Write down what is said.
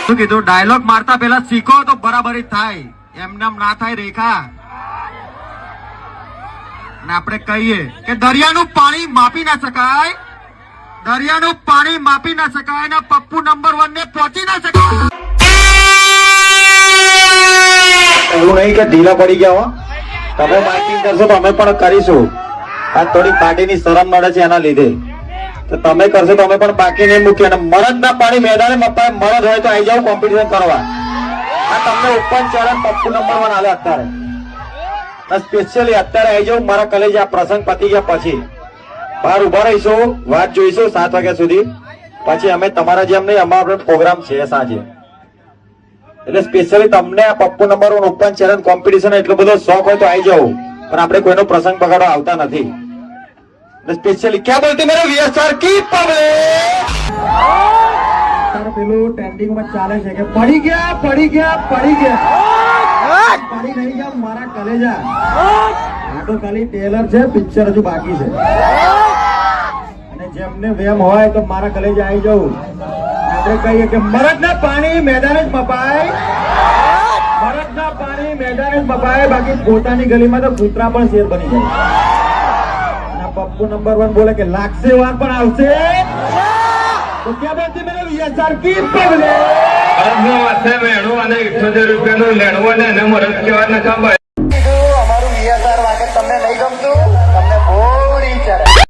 શું કીધું? ડાયલોગ મારતા પેલા શીખો તો બરાબરી થાય, એમને ના થાય રેખા. અને આપણે કહીએ કે દરિયાનું પાણી માપી ના શકાય, દરિયાનું પાણી માપી ના શકાય ને પપ્પુ નંબર 1 ને પહોંચી ના શકાય. એવું નહીં કે ઢીલા પડી ગયા હો, તમે માર્કિંગ કરશો તો અમે પણ કરીશું. આ થોડી પાર્ટીની શરમ નડે છે એના લીધે, તો તમે કરશો તો અમે પણ બાકી નહીં મૂકીએ. અને મરદ ના પાણી મેદાને મપાય, મરદ હોય તો આવી જાવ કોમ્પિટિશન કરવા. આ તમને ઓપન ચેલેન્જ પપ્પુ નંબર 1 આલે અત્યારે, સ્પેશિયલી અત્યારે આવી જાવ મારા કલેજ. આ પ્રસંગ પતી ગયા પછી બહાર ઉભા રહીશું, વાત જોઈશું 7 વાગ્યા સુધી. પછી અમે તમારા જેમ નહીં, અમારો પ્રોગ્રામ છે સાંજે, એટલે સ્પેશિયલી તમને આ Pappu number 1 open challenge competition એટલો બધો શોખ હોય તો આવી જાવ. પણ આપણે કોઈનો પ્રસંગ બગાડવા આવતા નથી. સ્પેશિયલી ક્યાં બોલતી મેરે વીએસઆર કી પબ્લિક. પેલું ટ્રેન્ડિંગ માં ચાલે છે કે પડી ગયા પડી ગયા પડી ગયા, પડી નહીં ગયા મારા કલેજા. આ તો ખાલી ટેલર છે, પિક્ચર હજુ બાકી છે. અને જેમને વેમ હોય તો મારા કલેજા આવી જવું. આપણે કહીએ કે મરદ ના પાણી મેદાને જ મપાય, મરદ ના પાણી મેદાને જ મપાય. બાકી પોતાની ગલીમાં તો કૂતરા પણ શેર બની જાય. અને પપ્પુ નંબર 1 બોલે કે લાગશે વાર પણ આવશે. તો ક્યાં બોલતી મેરે વીએસઆર કી પબ્લિક. અર્ધનો વાસે મેણું અને 78 રૂપિયાનું લેણું અને એને મરદ કહેવા ન ખબર.